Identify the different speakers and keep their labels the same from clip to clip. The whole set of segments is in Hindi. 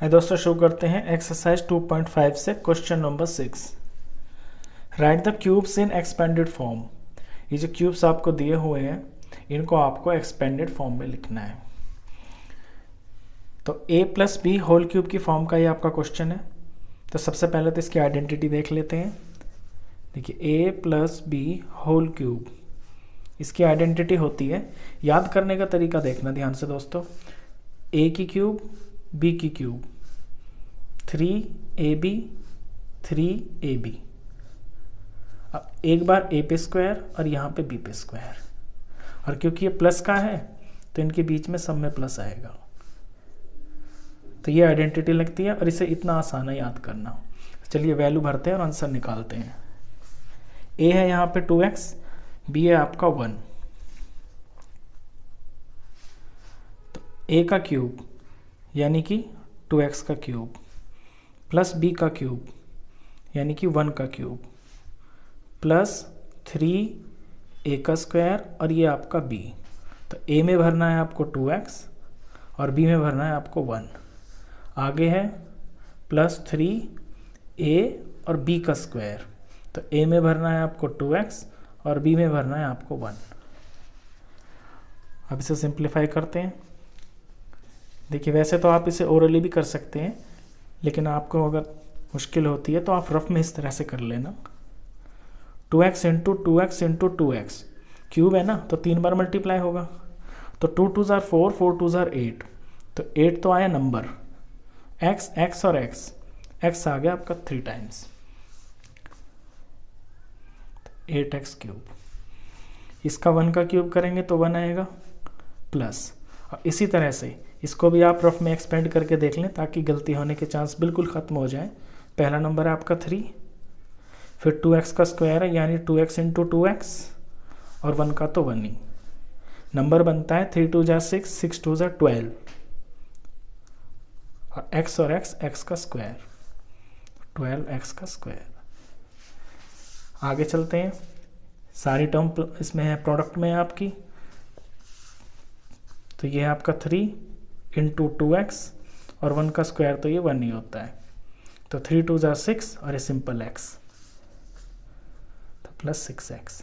Speaker 1: दोस्तों शुरू करते हैं एक्सरसाइज 2.5 से question number 6। Right the cubes in expanded form. ये जो क्यूब्स आपको दिए हुए हैं इनको आपको एक्सपेंडेड फॉर्म में लिखना है। तो a plus B whole cube की फॉर्म का ये आपका क्वेश्चन है। तो सबसे पहले तो इसकी आइडेंटिटी देख लेते हैं। देखिए a plus B whole cube, इसकी आइडेंटिटी होती है, याद करने का तरीका देखना ध्यान से दोस्तों। a की क्यूब b की क्यूब 3ab 3ab। अब एक बार a पे स्क्वायर और यहाँ पे b पे स्क्वायर, और क्योंकि ये प्लस का है तो इनके बीच में सब में प्लस आएगा। तो ये आइडेंटिटी लगती है और इसे इतना आसान है याद करना। चलिए वैल्यू भरते हैं और आंसर निकालते हैं। a है यहाँ पे 2x, b है आपका 1। तो a का क्यूब यानी कि 2x का क्यूब प्लस b का क्यूब यानी कि 1 का क्यूब प्लस 3a का स्क्वायर और ये आपका b। तो a में भरना है आपको 2x और b में भरना है आपको 1। आगे है प्लस 3a और b का स्क्वायर। तो a में भरना है आपको 2x और b में भरना है आपको 1। अब इसे सिंप्लीफाई करते हैं। देखिए वैसे तो आप इसे ओरली भी कर सकते हैं, लेकिन आपको अगर मुश्किल होती है तो आप रफ में इस तरह से कर लेना। 2x into 2x into 2x cube है ना, तो 3 बार मल्टीप्लाई होगा। तो 2 2 ज़ार 4, 4 2 ज़ार 8। तो 8 तो आया नंबर, x और x आ गया आपका 3 टाइम्स 8x क्यूब। इसका 1 का क्यूब करेंगे तो 1 आएगा प्लस। और इसी तरह से इसको भी आप रफ में एक्सपेंड करके देख लें ताकि गलती होने के चांस बिल्कुल ख़त्म हो जाए। पहला नंबर है आपका 3, फिर 2x का स्क्वायर है यानी 2x इंटू 2x और 1 का तो 1 ही। नंबर बनता है 3 2 ज़ार 6, 6 2 ज़ार 12 और x का स्क्वायर 12x का स्क्वायर। आगे चलते हैं। सारी टर्म इसमें है, प्रोडक्ट में है आपकी। तो ये है आपका 3 इंटू 2x और 1 का स्क्वायर तो ये 1 ही होता है। तो 3 2 ज़ार 6 और ये सिंपल x तो प्लस 6x।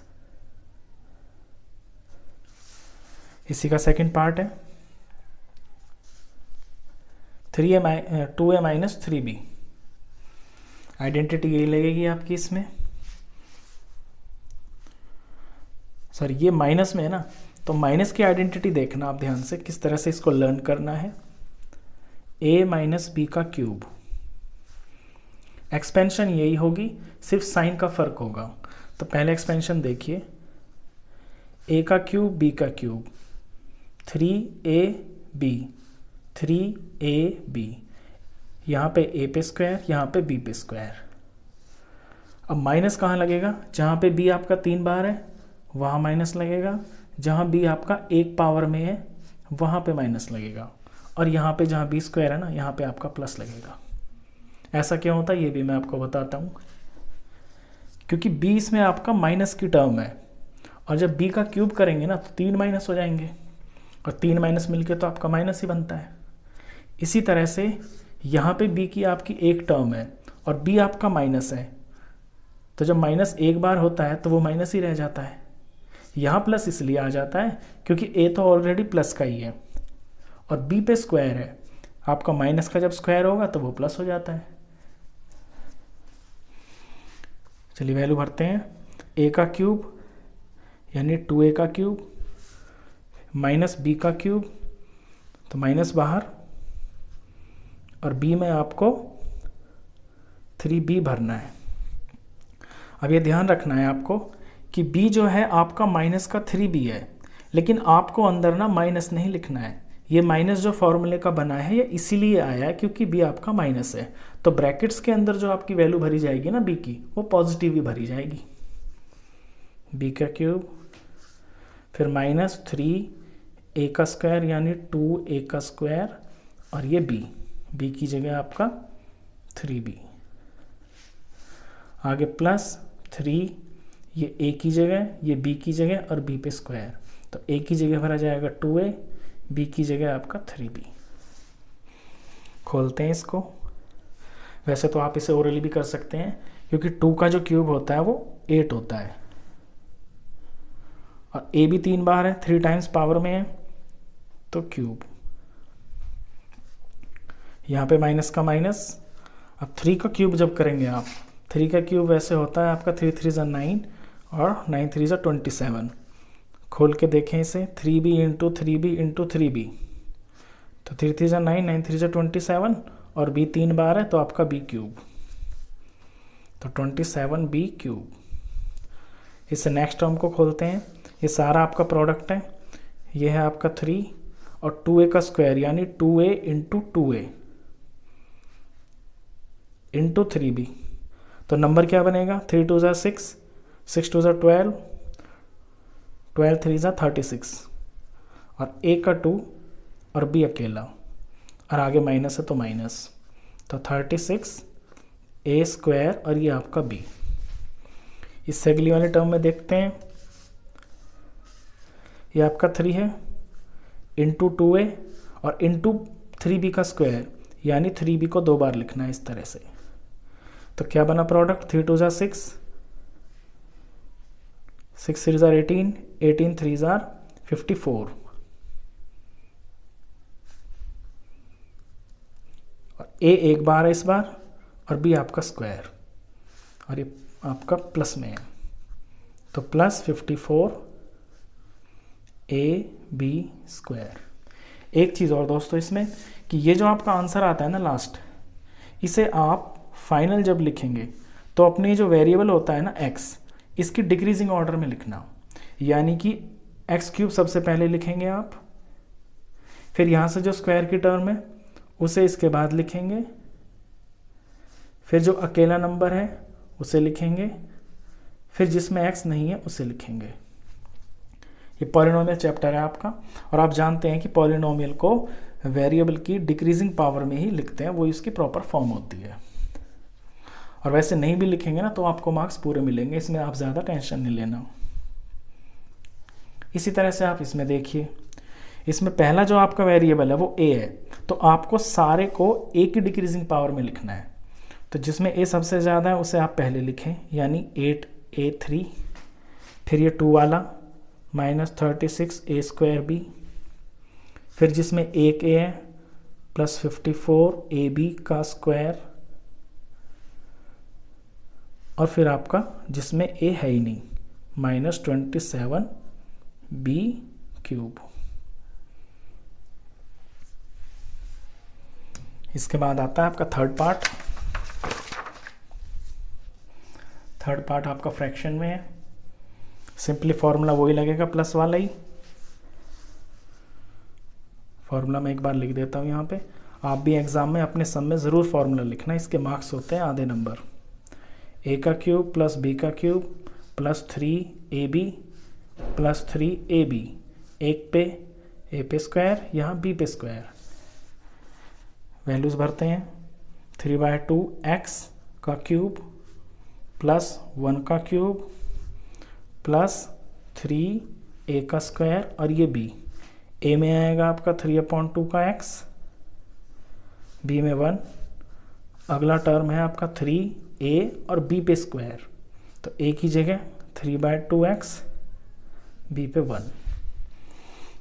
Speaker 1: इसी का सेकंड पार्ट है 2a माइनस 3b। आइडेंटिटी यही लगेगी आपकी इसमें। सर ये माइनस में है ना, तो माइनस की आइडेंटिटी देखना आप ध्यान से, किस तरह से इसको लर्न करना है। a माइनस बी का क्यूब, एक्सपेंशन यही होगी, सिर्फ साइन का फर्क होगा। तो पहले एक्सपेंशन देखिए, a का क्यूब b का क्यूब 3ab 3ab, यहाँ पे a पे स्क्वायर यहाँ पे b पे स्क्वायर। अब माइनस कहाँ लगेगा? जहाँ पे b आपका 3 बार है वहाँ माइनस लगेगा, जहाँ b आपका 1 पावर में है वहाँ पे माइनस लगेगा, और यहाँ पे जहाँ b स्क्वायर है ना यहाँ पे आपका प्लस लगेगा। ऐसा क्यों होता है ये भी मैं आपको बताता हूँ। क्योंकि b इसमें आपका माइनस की टर्म है, और जब b का क्यूब करेंगे ना तो 3 माइनस हो जाएंगे, और 3 माइनस मिलके तो आपका माइनस ही बनता है। इसी तरह से यहाँ पे b की आपकी एक टर्म है और b आपका माइनस है, तो जब माइनस एक बार होता है तो वो माइनस ही रह जाता है। यहाँ प्लस इसलिए आ जाता है क्योंकि a तो ऑलरेडी प्लस का ही है और b पे स्क्वायर है। आपका माइनस का जब स्क्वायर होगा तो वो प्लस हो जाता है। चलिए वैल्यू भरते हैं। a का क्यूब यानी 2a का क्यूब माइनस b का क्यूब, तो माइनस बाहर, और b में आपको 3b भरना है। अब ये ध्यान रखना है आपको कि b जो है आपका माइनस का 3b है, लेकिन आपको अंदर ना माइनस नहीं लिखना है। ये माइनस जो फॉर्मूले का बना है ये इसीलिए आया है क्योंकि b आपका माइनस है। तो ब्रैकेट्स के अंदर जो आपकी वैल्यू भरी जाएगी ना b की, वो पॉजिटिव ही भरी जाएगी। b का क्यूब फिर माइनस 3a का स्क्वायर यानी 2a का स्क्वायर, और ये b की जगह आपका 3b। आगे प्लस 3, ये a की जगह ये b की जगह और b पे स्क्वायर। तो a की जगह भरा जाएगा 2a, b की जगह आपका 3b। खोलते हैं इसको। वैसे तो आप इसे ओरली भी कर सकते हैं, क्योंकि 2 का जो क्यूब होता है वो 8 होता है, और ए भी 3 बार है, 3 टाइम्स पावर में है, तो क्यूब। यहाँ पे माइनस का माइनस। अब 3 का क्यूब जब करेंगे आप, 3 का क्यूब वैसे होता है आपका 3 3 9 और 9 3 27। खोल के देखें इसे, 3b into 3b into 3b, तो 3 3 9, 9 3 27, और b 3 बार है तो आपका b क्यूब, तो 27b क्यूब। इससे नेक्स्ट टर्म को खोलते हैं। ये सारा आपका प्रोडक्ट है, ये है आपका 3 और 2a का स्क्वायर, यानी 2a into 2a into 3b, तो नंबर क्या बनेगा, 3 2 6, 6 2 12, 12 3 36, और a का 2 और b अकेला, और आगे माइनस है तो माइनस, तो 36 a स्क्वायर, और ये आपका b। इससे अगली वाले टर्म में देखते हैं, ये आपका 3 है इंटू 2a और इंटू 3b का स्क्वायर, यानी 3b को 2 बार लिखना है इस तरह से। तो क्या बना प्रोडक्ट, 3 2 6, 6 3 18, 18 3 54, और a एक बार है इस बार, और b आपका स्क्वायर, और ये आपका प्लस में है, तो प्लस 54 ab स्क्वायर। एक चीज़ और दोस्तों इसमें, कि ये जो आपका आंसर आता है ना लास्ट, इसे आप फाइनल जब लिखेंगे तो अपने जो वेरिएबल होता है ना x, इसकी डिक्रीजिंग ऑर्डर में लिखना, यानी कि x क्यूब सबसे पहले लिखेंगे आप, फिर यहाँ से जो स्क्वायर की टर्म है उसे इसके बाद लिखेंगे, फिर जो अकेला नंबर है उसे लिखेंगे, फिर जिसमें x नहीं है उसे लिखेंगे। ये पॉलिनोमियल चैप्टर है आपका, और आप जानते हैं कि पॉलिनोमियल को वेरिएबल की डिक्रीजिंग पावर में ही लिखते हैं, वो इसकी प्रॉपर फॉर्म होती है। और वैसे नहीं भी लिखेंगे ना तो आपको मार्क्स पूरे मिलेंगे, इसमें आप ज़्यादा टेंशन नहीं लेना। इसी तरह से आप इसमें देखिए, इसमें पहला जो आपका वेरिएबल है वो a है, तो आपको सारे को a की डिक्रीजिंग पावर में लिखना है। तो जिसमें a सबसे ज़्यादा है उसे आप पहले लिखें, यानी 8a3, फिर ये 2 वाला माइनस 36 a स्क्वायर b, फिर जिसमें एक a है प्लस 54 ab का स्क्वायर, और फिर आपका जिसमें a है ही नहीं माइनस 27b क्यूब। इसके बाद आता है आपका थर्ड पार्ट। थर्ड पार्ट आपका फ्रैक्शन में है, सिंपली फॉर्मूला वही लगेगा प्लस वाला ही। फॉर्मूला मैं एक बार लिख देता हूँ यहाँ पे, आप भी एग्जाम में अपने सम में ज़रूर फॉर्मूला लिखना, इसके मार्क्स होते हैं आधे नंबर। a का क्यूब प्लस b का cube plus 3ab plus 3ab, एक पे a पे स्क्वायर, यहाँ b पे स्क्वायर। वैल्यूज़ भरते हैं, 3/2 x का क्यूब प्लस 1 का क्यूब प्लस 3a का स्क्वायर, और ये b। a में आएगा आपका 3/2 का x, b में 1, अगला टर्म है आपका 3a और b पे स्क्वायर, तो a की जगह 3/2x, b पे 1।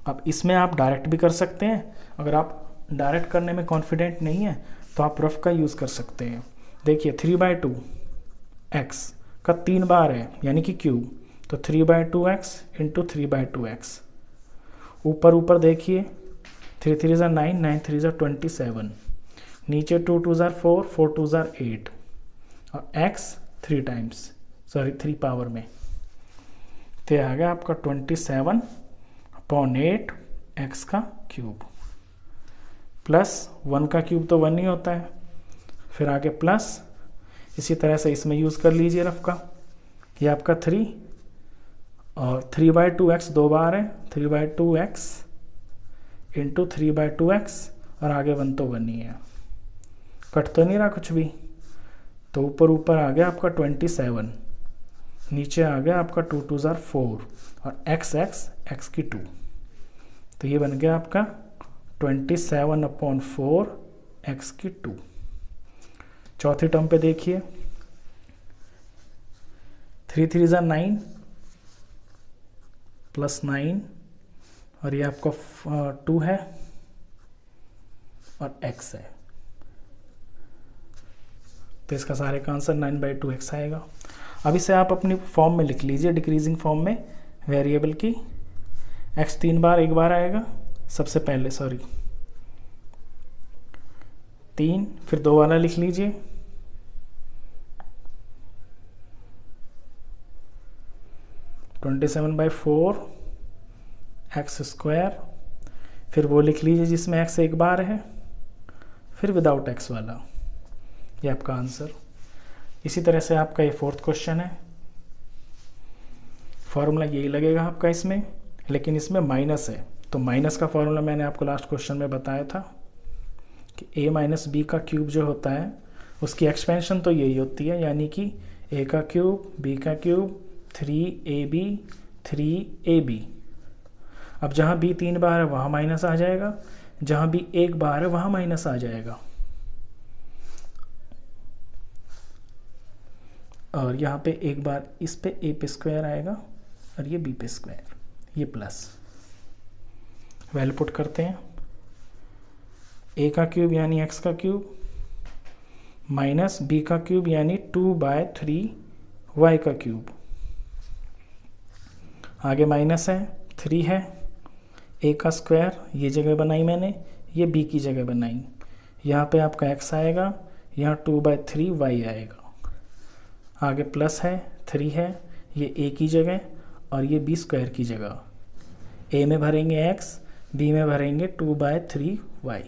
Speaker 1: अब इसमें आप डायरेक्ट भी कर सकते हैं, अगर आप डायरेक्ट करने में कॉन्फिडेंट नहीं है तो आप रफ का यूज़ कर सकते हैं। देखिए 3/2x का 3 बार है यानी कि क्यूब, तो 3/2x इंटू 3/2x। ऊपर देखिए 3 3 9, 9 3 27, नीचे 2 2 4, 4 2 8, और x 3 टाइम्स, सॉरी 3 पावर में, तो आ गया आपका 27/8 x का क्यूब, प्लस 1 का क्यूब तो 1 ही होता है, फिर आगे प्लस, इसी तरह से इसमें यूज़ कर लीजिए रफ का, ये आपका 3 और 3/2x 2 बार है, 3/2x इंटू 3/2x, और आगे 1 तो 1 ही है, कट तो नहीं रहा कुछ भी, तो ऊपर आ गया आपका 27, नीचे आ गया आपका 2 2 4, और x की 2, तो ये बन गया आपका 27/4 x की 2। चौथी टर्म पे देखिए 3 3 ज़ा 9 प्लस 9 और ये आपका 2 है और x है, तो इसका सारे का आंसर 9/2x आएगा। अब इसे आप अपनी फॉर्म में लिख लीजिए, डिक्रीजिंग फॉर्म में वेरिएबल की। x 3 बार एक बार आएगा सबसे पहले, 3, फिर 2 वाला लिख लीजिए, (27/4) x², फिर वो लिख लीजिए जिसमें x एक बार है, फिर विदाउट x वाला, ये आपका आंसर। इसी तरह से आपका ये 4th क्वेश्चन है। फॉर्मूला यही लगेगा आपका इसमें, लेकिन इसमें माइनस है, तो माइनस का फॉर्मूला मैंने आपको लास्ट क्वेश्चन में बताया था कि a माइनस बी का क्यूब जो होता है उसकी एक्सपेंशन तो यही होती है, यानी कि a का क्यूब b का क्यूब 3ab 3ab। अब जहाँ b 3 बार है वहाँ माइनस आ जाएगा, जहाँ b 1 बार है वहाँ माइनस आ जाएगा, और यहाँ पे एक बार इस पे a पे स्क्वायर आएगा और ये b पे स्क्वायर, ये प्लस। वैल्यू पुट करते हैं, a का क्यूब यानी x का क्यूब माइनस b का क्यूब यानी 2/3 y का क्यूब, आगे माइनस है, 3 है, a का स्क्वायर ये जगह बनाई मैंने, ये b की जगह बनाई, यहाँ पे आपका x आएगा, यहाँ 2/3 y आएगा, आगे प्लस है, 3 है, ये a की जगह और ये b स्क्वायर की जगह, a में भरेंगे x, b में भरेंगे 2/3 y।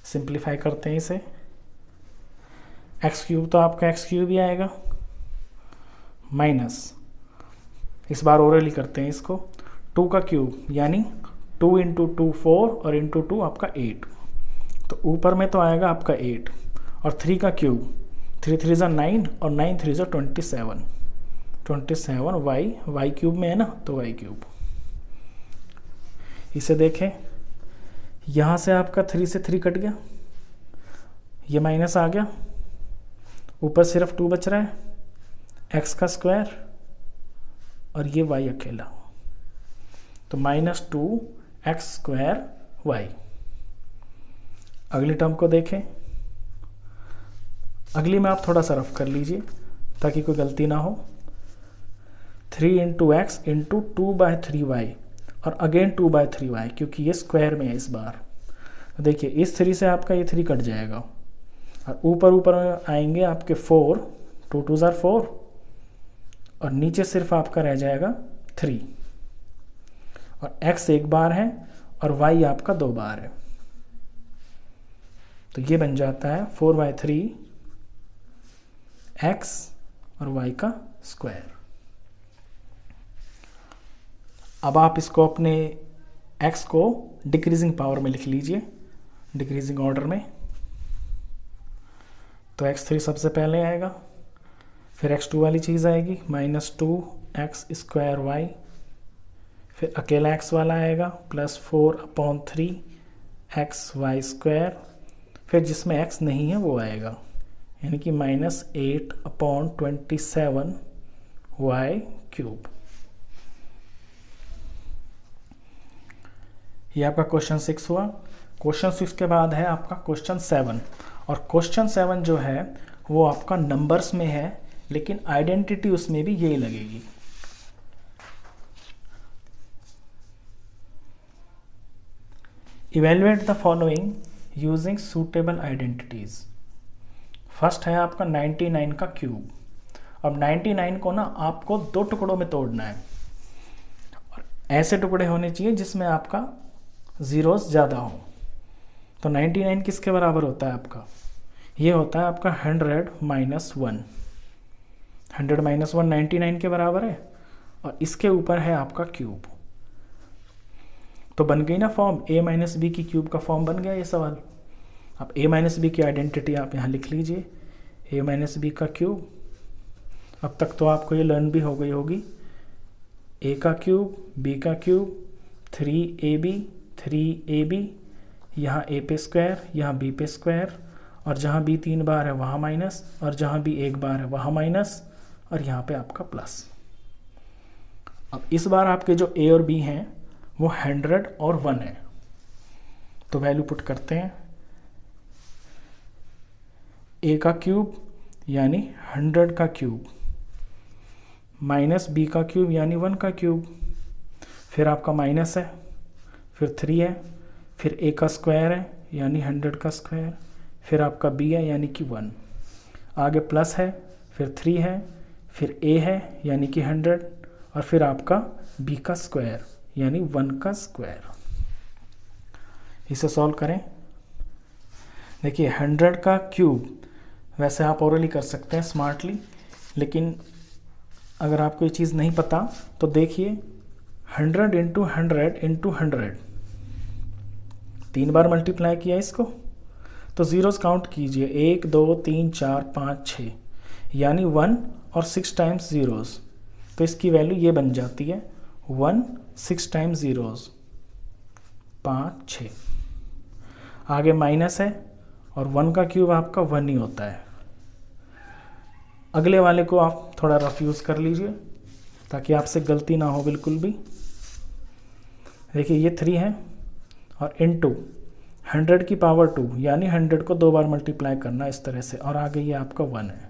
Speaker 1: सिंप्लीफाई करते हैं इसे, x क्यूब तो आपका x क्यूब ही आएगा, माइनस, इस बार ओरली करते हैं इसको, 2 का क्यूब यानी 2 × 2 4 और × 2 आपका 8, तो ऊपर में तो आएगा आपका 8, और 3 का क्यूब 3 3 ज़ा 9 और 9 3 ज़ा 27 y क्यूब में है ना, तो y क्यूब। इसे देखें, यहाँ से आपका 3 से 3 कट गया, ये माइनस आ गया, ऊपर सिर्फ 2 बच रहा है, x का स्क्वायर और ये y अकेला, तो -2x² y। अगली टर्म को देखें, अगली में आप थोड़ा सा रफ कर लीजिए ताकि कोई गलती ना हो, 3 × x × 2/3y और अगेन 2/3y, क्योंकि ये स्क्वायर में है इस बार। तो देखिए इस 3 से आपका ये 3 कट जाएगा और ऊपर में आएंगे आपके 4, 2 2 ज़ा 4 और नीचे सिर्फ आपका रह जाएगा 3, और x एक बार है और y आपका 2 बार है, तो ये बन जाता है 4/3 x और y का स्क्वायर। अब आप इसको अपने x को डिक्रीजिंग पावर में लिख लीजिए, डिक्रीजिंग ऑर्डर में, तो x3 सबसे पहले आएगा, फिर x2 वाली चीज़ आएगी -2x² y, फिर अकेला x वाला आएगा +4/3 xy², फिर जिसमें x नहीं है वो आएगा, यानी कि -8/27 y³। ये आपका क्वेश्चन 6 हुआ। क्वेश्चन 6 के बाद है आपका क्वेश्चन 7, और क्वेश्चन 7 जो है वो आपका नंबर्स में है, लेकिन आइडेंटिटी उसमें भी यही लगेगी। Evaluate the following using suitable identities. First है आपका 99 का क्यूब। अब 99 को ना आपको 2 टुकड़ों में तोड़ना है, और ऐसे टुकड़े होने चाहिए जिसमें आपका जीरोस ज़्यादा हो। तो 99 किसके बराबर होता है आपका, ये होता है आपका 100 - 1। 100 - 1 99 के बराबर है, और इसके ऊपर है आपका क्यूब। तो बन गई ना फॉर्म, a - b की क्यूब का फॉर्म बन गया ये सवाल। अब a - b की आइडेंटिटी आप यहाँ लिख लीजिए, a - b का क्यूब। अब तक तो आपको ये लर्न भी हो गई होगी, a का क्यूब b का क्यूब 3ab 3ab, यहाँ ए पे स्क्वायर, यहाँ बी पे स्क्वायर, और जहाँ बी 3 बार है वहाँ माइनस, और जहाँ बी 1 बार है वहाँ माइनस, और यहाँ पे आपका प्लस। अब इस बार आपके जो ए और बी हैं वो 100 और 1 है, तो वैल्यू पुट करते हैं। ए का क्यूब यानी 100 का क्यूब, माइनस बी का क्यूब यानी 1 का क्यूब, फिर आपका माइनस है, फिर 3 है, फिर ए का स्क्वायर है यानी 100 का स्क्वायर, फिर आपका बी है यानी कि 1, आगे प्लस है, फिर 3 है, फिर ए है यानी कि 100, और फिर आपका बी का स्क्वायर यानी 1 का स्क्वायर। इसे सॉल्व करें। देखिए 100 का क्यूब वैसे आप ओरली कर सकते हैं स्मार्टली, लेकिन अगर आपको ये चीज़ नहीं पता तो देखिए 100 इंटू 100 इंटू 100, 3 बार मल्टीप्लाई किया इसको, तो ज़ीरोज़ काउंट कीजिए, 1 2 3 4 5 6, यानी 1 और 6 टाइम्स ज़ीरोज़, तो इसकी वैल्यू ये बन जाती है 1 6 टाइम्स ज़ीरोज़ 5 6। आगे माइनस है और 1 का क्यूब आपका 1 ही होता है। अगले वाले को आप थोड़ा रफ यूज़ कर लीजिए ताकि आपसे गलती ना हो बिल्कुल भी। देखिए ये 3 है और इनटू 100 की पावर 2 यानी 100 को 2 बार मल्टीप्लाई करना इस तरह से, और आगे ये आपका 1 है।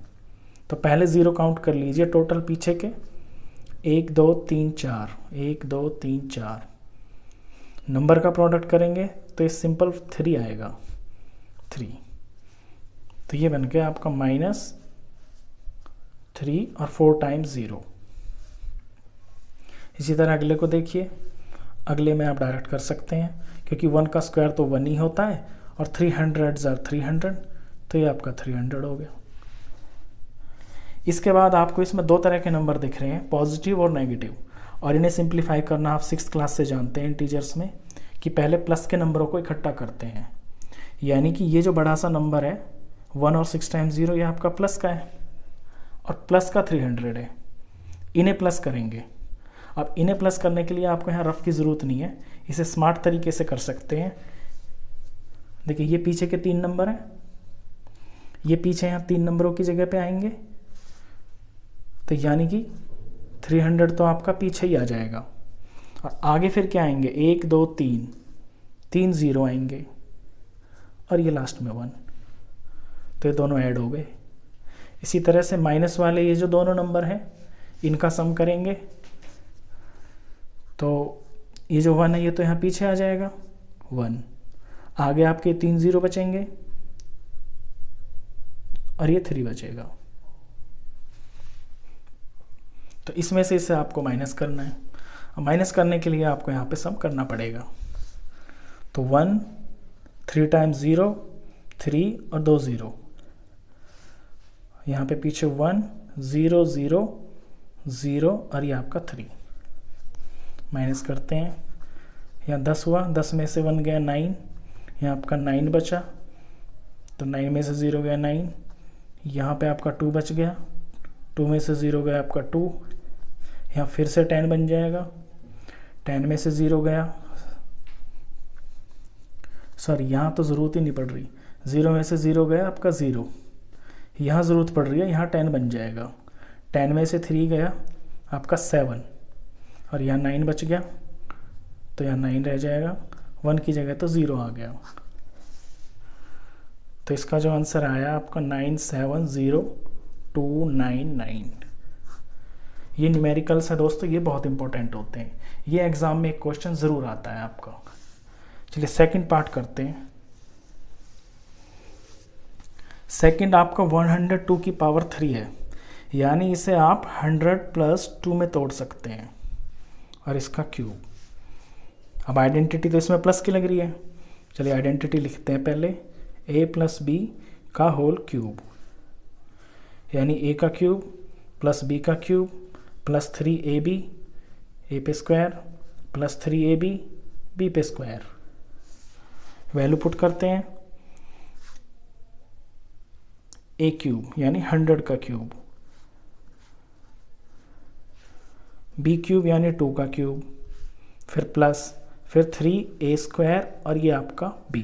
Speaker 1: तो पहले ज़ीरो काउंट कर लीजिए टोटल पीछे के, 1 2 3 4, 1 2 3 4, नंबर का प्रोडक्ट करेंगे तो ये सिंपल 3 आएगा, 3, तो ये बन गया आपका -3 और 4 टाइम्स 0। इसी तरह अगले को देखिए, अगले में आप डायरेक्ट कर सकते हैं क्योंकि 1 का स्क्वायर तो 1 ही होता है, और 300 आर 300, तो ये आपका 300 हो गया। इसके बाद आपको इसमें 2 तरह के नंबर दिख रहे हैं, पॉजिटिव और नेगेटिव, और इन्हें सिंप्लीफाई करना आप 6th क्लास से जानते हैं इंटीजर्स में कि पहले प्लस के नंबरों को इकट्ठा करते हैं, यानी कि ये जो बड़ा सा नंबर है 1 और 6 टाइम्स 0 ये आपका प्लस का है, और प्लस का 300 है, इन्हें प्लस करेंगे। अब इन्हें प्लस करने के लिए आपको यहाँ रफ की ज़रूरत नहीं है, इसे स्मार्ट तरीके से कर सकते हैं। देखिए ये पीछे के 3 नंबर हैं, ये पीछे यहाँ 3 नंबरों की जगह पे आएंगे, तो यानी कि 300 तो आपका पीछे ही आ जाएगा, और आगे फिर क्या आएंगे, 1 2 3, 3 0 आएंगे, और ये लास्ट में 1, तो ये दोनों ऐड हो गए। इसी तरह से माइनस वाले ये जो दोनों नंबर हैं इनका सम करेंगे, तो ये जो 1 है ये तो यहाँ पीछे आ जाएगा 1, आगे आपके 3 0 बचेंगे, और ये 3 बचेगा, तो इसमें से इसे आपको माइनस करना है। और माइनस करने के लिए आपको यहाँ पे सम करना पड़ेगा, तो 1 3 टाइम्स 0 3 और 2 0, यहाँ पे पीछे 1 0 0 0 और ये आपका 3, माइनस करते हैं। यहाँ 10 हुआ, 10 में से 1 गया 9, यहाँ आपका 9 बचा, तो 9 में से 0 गया 9, यहाँ पे आपका 2 बच गया, 2 में से 0 गया आपका 2, यहाँ फिर से 10 बन जाएगा, 10 में से 0 गया, सॉरी यहाँ तो ज़रूरत ही नहीं पड़ रही, 0 में से 0 गया आपका 0, यहाँ ज़रूरत पड़ रही है, यहाँ 10 बन जाएगा, 10 में से 3 गया आपका 7, और यहाँ 9 बच गया, तो यहाँ 9 रह जाएगा, 1 की जगह तो 0 आ गया, तो इसका जो आंसर आया आपका 970299। ये न्यूमेरिकल्स है दोस्तों, ये बहुत इंपॉर्टेंट होते हैं, ये एग्ज़ाम में एक क्वेश्चन ज़रूर आता है आपका। चलिए सेकंड पार्ट करते हैं। सेकंड आपका 102 की पावर 3 है, यानी इसे आप 100 + 2 में तोड़ सकते हैं, और इसका क्यूब। अब आइडेंटिटी तो इसमें प्लस की लग रही है, चलिए आइडेंटिटी लिखते हैं पहले, a + b का होल क्यूब, यानी a का क्यूब प्लस b का क्यूब प्लस 3ab a पे स्क्वायर प्लस 3ab b पे स्क्वायर। वैल्यू पुट करते हैं, a क्यूब यानी 100 का क्यूब, b क्यूब यानी 2 का क्यूब, फिर प्लस फिर 3a² और ये आपका b,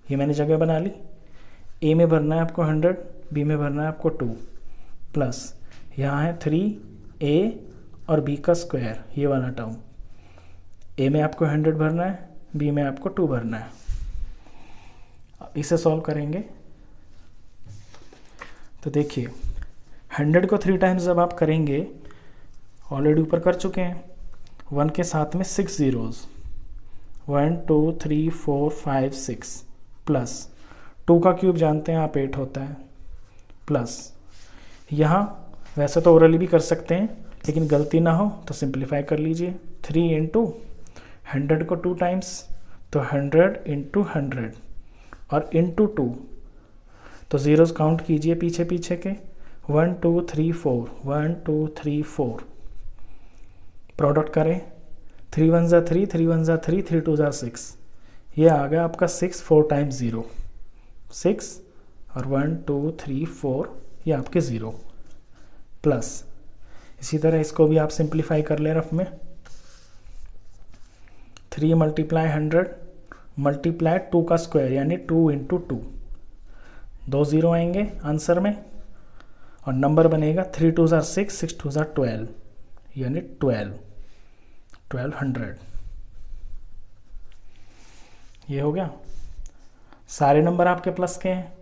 Speaker 1: ये मैंने जगह बना ली। a में भरना है आपको 100, b में भरना है आपको 2, प्लस यहाँ है 3a और b का स्क्वायर, ये वाला टर्म। a में आपको 100 भरना है, b में आपको 2 भरना है। इसे सॉल्व करेंगे तो देखिए 100 को 3 टाइम्स जब आप करेंगे, ऑलरेडी ऊपर कर चुके हैं, 1 के साथ में 6 ज़ीरोज़, 1 2 3 4 5 6, प्लस 2 का क्यूब जानते हैं आप 8 होता है, प्लस यहाँ वैसे तो ओरली भी कर सकते हैं लेकिन गलती ना हो तो सिंप्लीफाई कर लीजिए। 3 इंटू 100 को 2 टाइम्स तो 100 इंटू 100 और इंटू 2, तो ज़ीरोज़ काउंट कीजिए पीछे पीछे के, 1 2 3 4, 1 2 3 4, प्रोडक्ट करें, 3 1 ज़ा 3, 3 1 ज़ा 3, 3 2 ज़ा 6, ये आ गया आपका 6, 4 टाइम्स 0, 6 और 1 2 3 4 ये आपके 0, प्लस इसी तरह इसको भी आप सिंप्लीफाई कर लें रफ में। 3 मल्टीप्लाई 100 मल्टीप्लाई 2 का स्क्वायर यानी 2 इंटू 2, 2 ज़ीरो आएंगे आंसर में और नंबर बनेगा 3 2 ज़ा 6, 6 2 ज़ा 12 यानी 1200। ये हो गया। सारे नंबर आपके प्लस के हैं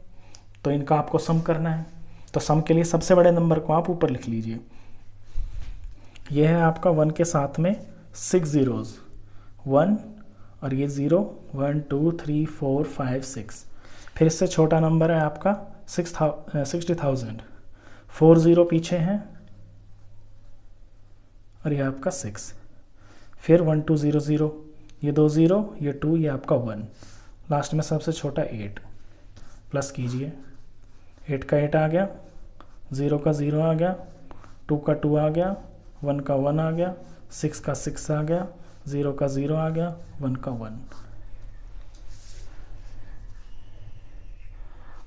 Speaker 1: तो इनका आपको सम करना है, तो सम के लिए सबसे बड़े नंबर को आप ऊपर लिख लीजिए। ये है आपका 1 के साथ में 6 ज़ीरोज़, 1 और ये 0, 1 2 3 4 5 6, फिर इससे छोटा नंबर है आपका 60,000, 4 ज़ीरो पीछे हैं और ये आपका 6, फिर 1 2 0 0, ये 2 ज़ीरो, ये 2, ये आपका 1, लास्ट में सबसे छोटा 8, प्लस कीजिए, 8 का 8 आ गया, 0 का 0 आ गया, 2 का 2 आ गया, 1 का 1 आ गया, 6 का 6 आ गया, 0 का 0 आ गया, 1 का 1।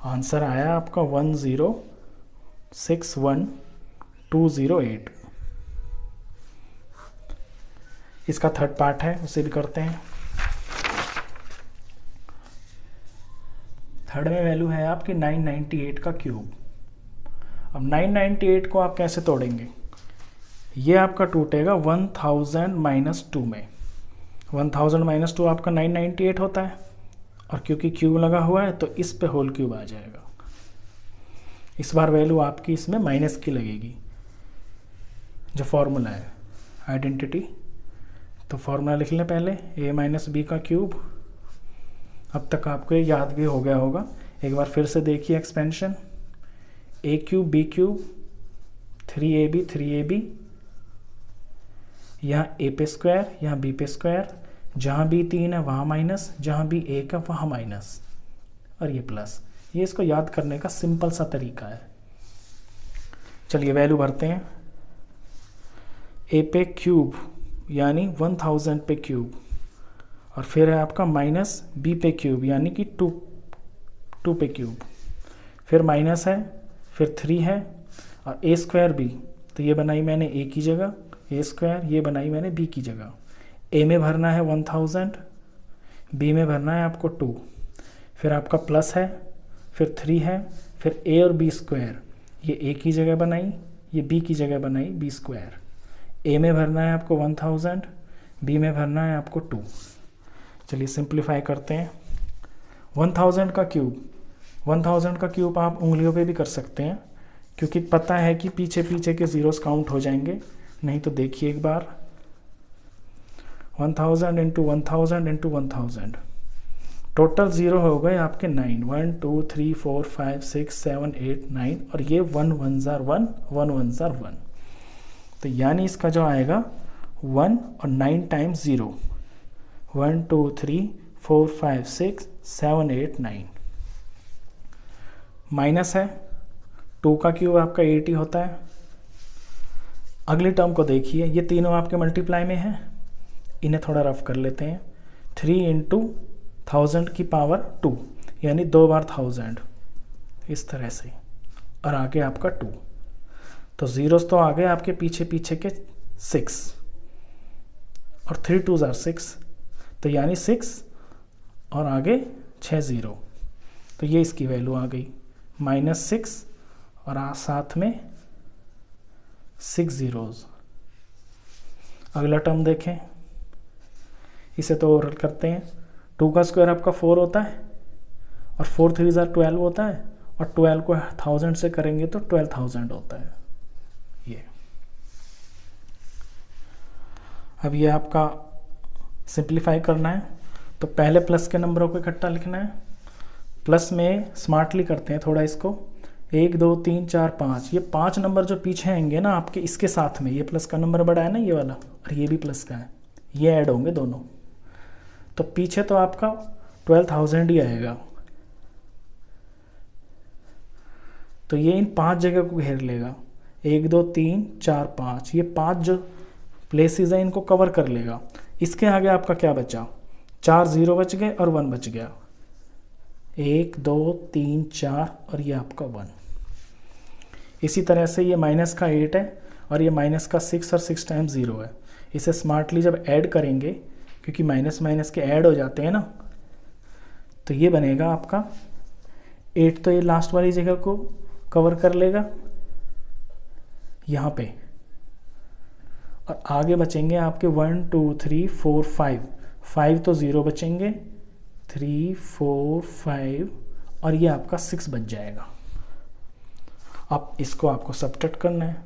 Speaker 1: आंसर आया आपका 1061208। इसका थर्ड पार्ट है, उसे भी करते हैं। थर्ड में वैल्यू है आपकी 998 का क्यूब। अब 998 को आप कैसे तोड़ेंगे, ये आपका टूटेगा 1000 माइनस 2 में। 1000 माइनस 2 आपका 998 होता है और क्योंकि क्यूब लगा हुआ है तो इस पे होल क्यूब आ जाएगा। इस बार वैल्यू आपकी इसमें माइनस की लगेगी, जो फॉर्मूला है आइडेंटिटी। तो फॉर्मूला लिख लें पहले, a माइनस बी का क्यूब। अब तक आपको ये याद भी हो गया होगा, एक बार फिर से देखिए expansion, a cube b cube 3ab 3ab, यहाँ a पे स्क्वायर यहाँ b पे स्क्वायर, जहाँ b 3 है वहाँ माइनस, जहाँ b 1 है वहाँ माइनस और ये प्लस। ये इसको याद करने का सिंपल सा तरीका है। चलिए वैल्यू भरते हैं। a पे क्यूब यानी 1000 पे क्यूब और फिर है आपका माइनस b पे क्यूब यानी कि 2 पे क्यूब, फिर माइनस है, फिर 3 है और a स्क्वायर b, तो ये बनाई मैंने a की जगह, a स्क्वायर ये बनाई मैंने b की जगह। a में भरना है 1000, b में भरना है आपको 2, फिर आपका प्लस है, फिर 3 है, फिर a और b स्क्वायर, ये a की जगह बनाई, ये b की जगह बनाई b स्क्वायर। a में भरना है आपको 1000, b में भरना है आपको 2। चलिए सिंप्लीफाई करते हैं। 1000 का क्यूब आप उंगलियों पे भी कर सकते हैं क्योंकि पता है कि पीछे पीछे के ज़ीरोस काउंट हो जाएंगे, नहीं तो देखिए एक बार 1000 इंटू 1000 इंटू 1000, टोटल ज़ीरो हो गए आपके 9, 1 2 3 4 5 6 7 8 9 और ये 1 1 ज़ार 1 1 1 ज़ार 1, तो यानी इसका जो आएगा 1 और 9 टाइम्स 0, 1 2 3 4 5 6 7 8 9, माइनस है 2 का क्यूब आपका 80 होता है। अगली टर्म को देखिए, ये तीनों आपके मल्टीप्लाई में हैं, इन्हें थोड़ा रफ कर लेते हैं। 3 इंटू 1000 की पावर 2 यानी 2 बार 1000 इस तरह से, और आगे आपका 2, तो ज़ीरोस तो आ गए आपके पीछे पीछे के 6 और 3 2 ज़ार 6, तो यानी 6 और आगे 6 ज़ीरो, तो ये इसकी वैल्यू आ गई -6 और साथ में 6 ज़ीरोज़। अगला टर्म देखें, इसे तो ओवर करते हैं। 2 का स्क्वायर आपका 4 होता है और 4 3 12 होता है, और 12 को 1000 से करेंगे तो 12,000 होता है ये। अब ये आपका सिंप्लीफाई करना है, तो पहले प्लस के नंबरों को इकट्ठा लिखना है। प्लस में स्मार्टली करते हैं थोड़ा इसको, 1 2 3 4 5, ये 5 नंबर जो पीछे आएंगे ना आपके, इसके साथ में ये प्लस का नंबर बड़ा है ना ये वाला, और ये भी प्लस का है, ये ऐड होंगे दोनों, तो पीछे तो आपका 12,000 ही आएगा। तो ये इन 5 जगह को घेर लेगा, 1 2 3 4 5, ये 5 जो प्लेसेस हैं इनको कवर कर लेगा। इसके आगे आपका क्या बचा, 4 ज़ीरो बच गए और 1 बच गया, 1 2 3 4 और ये आपका 1। इसी तरह से ये माइनस का 8 है और ये माइनस का 6 और 6 टाइम्स 0 है। इसे स्मार्टली जब ऐड करेंगे, क्योंकि माइनस माइनस के ऐड हो जाते हैं ना, तो ये बनेगा आपका 8, तो ये लास्ट वाली जगह को कवर कर लेगा यहाँ पे, और आगे बचेंगे आपके 1 2 3 4 5 तो 0 बचेंगे, 3 4 5 और ये आपका 6 बच जाएगा। अब इसको आपको सब्ट्रैक्ट करना है,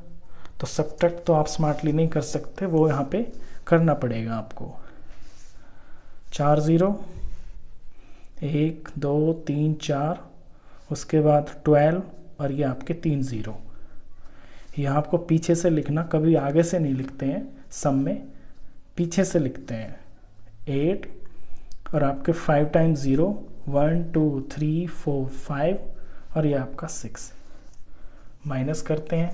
Speaker 1: तो सब्ट्रैक्ट तो आप स्मार्टली नहीं कर सकते, वो यहाँ पे करना पड़ेगा आपको। 4 ज़ीरो, 1 2 3 4, उसके बाद 12 और ये आपके 3 ज़ीरो। यहाँ आपको पीछे से लिखना, कभी आगे से नहीं लिखते हैं सम में, पीछे से लिखते हैं। 8 और आपके 5 टाइम्स 0, 1 2 3 4 5 और ये आपका 6। माइनस करते हैं,